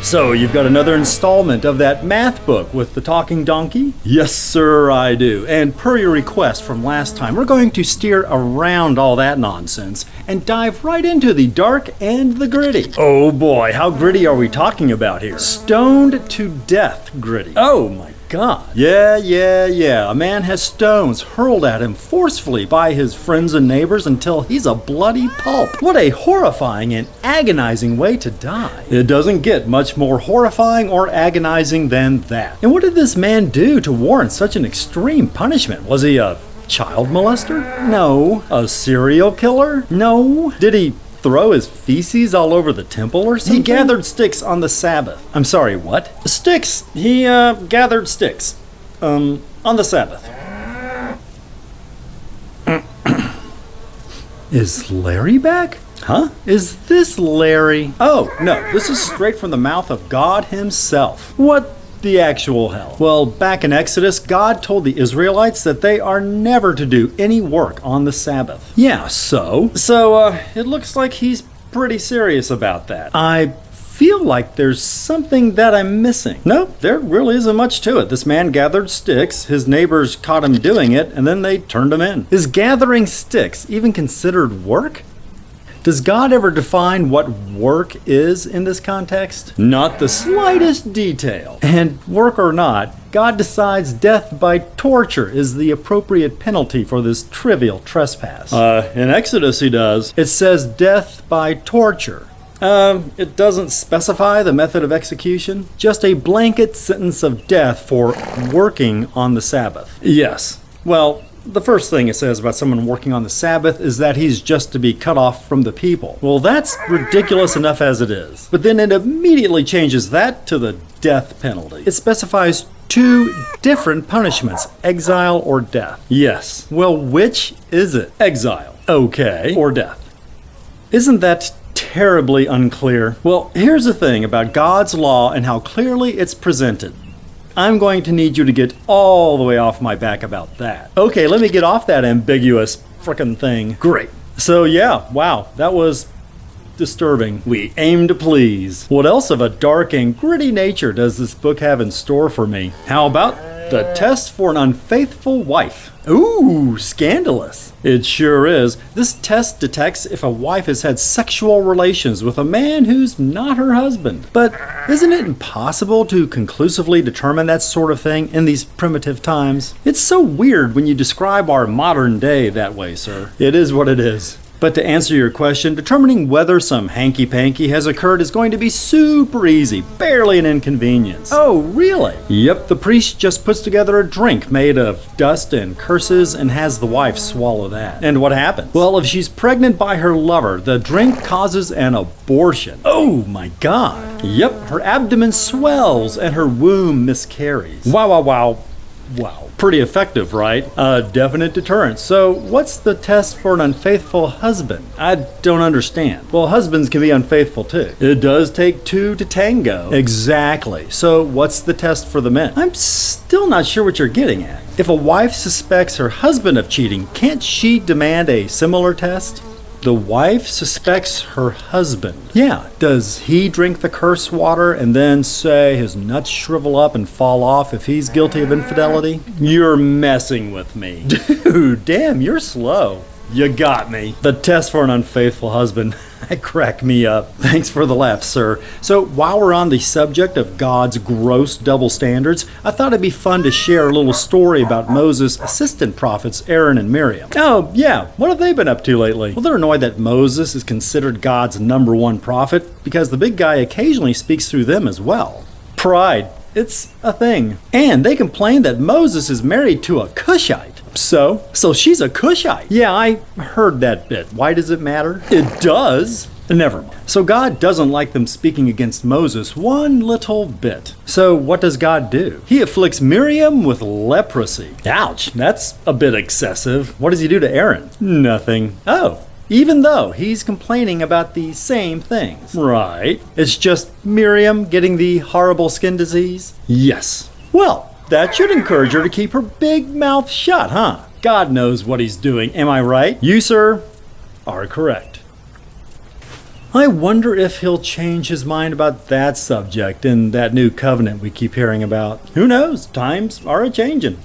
So, you've got another installment of that math book with the talking donkey? Yes, sir, I do. And per your request from last time, we're going to steer around all that nonsense and dive right into the dark and the gritty. Oh boy, how gritty are we talking about here? Stoned to death gritty. Oh my God. Yeah. A man has stones hurled at him forcefully by his friends and neighbors until he's a bloody pulp. What a horrifying and agonizing way to die. It doesn't get much more horrifying or agonizing than that. And what did this man do to warrant such an extreme punishment? Was he a child molester? No. A serial killer? No. Did he throw his feces all over the temple or something? He gathered sticks on the Sabbath. I'm sorry, what? Sticks. He gathered sticks. On the Sabbath. Is Larry back? Huh? Is this Larry? Oh, no, this is straight from the mouth of God himself. What the actual hell? Well, back in Exodus, God told the Israelites that they are never to do any work on the Sabbath. Yeah, so it looks like he's pretty serious about that. I feel like there's something that I'm missing. Nope, there really isn't much to it. This man gathered sticks, his neighbors caught him doing it, and then they turned him in. Is gathering sticks even considered work? Does God ever define what work is in this context? Not the slightest detail. And work or not, God decides death by torture is the appropriate penalty for this trivial trespass. In Exodus he does. It says death by torture. It doesn't specify the method of execution. Just a blanket sentence of death for working on the Sabbath. Yes. Well, the first thing it says about someone working on the Sabbath is that he's just to be cut off from the people. Well, that's ridiculous enough as it is. But then it immediately changes that to the death penalty. It specifies two different punishments, exile or death. Yes. Well, which is it? Exile. Okay. Or death. Isn't that terribly unclear? Well, here's the thing about God's law and how clearly it's presented. I'm going to need you to get all the way off my back about that. Okay, let me get off that ambiguous frickin' thing. Great. So yeah, wow, that was disturbing. We aim to please. What else of a dark and gritty nature does this book have in store for me? How about the test for an unfaithful wife? Ooh, scandalous. It sure is. This test detects if a wife has had sexual relations with a man who's not her husband. But isn't it impossible to conclusively determine that sort of thing in these primitive times? It's so weird when you describe our modern day that way, sir. It is what it is. But to answer your question, determining whether some hanky-panky has occurred is going to be super easy, barely an inconvenience. Oh, really? Yep, the priest just puts together a drink made of dust and curses and has the wife swallow that. And what happens? Well, if she's pregnant by her lover, the drink causes an abortion. Oh my God. Yep, her abdomen swells and her womb miscarries. Wow. Pretty effective, right? A definite deterrent. So what's the test for an unfaithful husband? I don't understand. Well, husbands can be unfaithful too. It does take two to tango. Exactly. So what's the test for the men? I'm still not sure what you're getting at. If a wife suspects her husband of cheating, can't she demand a similar test? The wife suspects her husband. Yeah, does he drink the curse water and then say his nuts shrivel up and fall off if he's guilty of infidelity? You're messing with me. Dude, damn, you're slow. You got me. The test for an unfaithful husband. That cracked me up. Thanks for the laugh, sir. So while we're on the subject of God's gross double standards, I thought it'd be fun to share a little story about Moses' assistant prophets, Aaron and Miriam. Oh, yeah. What have they been up to lately? Well, they're annoyed that Moses is considered God's #1 prophet because the big guy occasionally speaks through them as well. Pride. It's a thing. And they complain that Moses is married to a Cushite. So she's a Cushite. Yeah, I heard that bit. Why does it matter? It does. Never mind. So God doesn't like them speaking against Moses one little bit. So what does God do? He afflicts Miriam with leprosy. Ouch, that's a bit excessive. What does he do to Aaron? Nothing. Oh, even though he's complaining about the same things. Right. It's just Miriam getting the horrible skin disease? Yes. Well, that should encourage her to keep her big mouth shut, huh? God knows what he's doing, am I right? You, sir, are correct. I wonder if he'll change his mind about that subject in that new covenant we keep hearing about. Who knows? Times are a-changin'.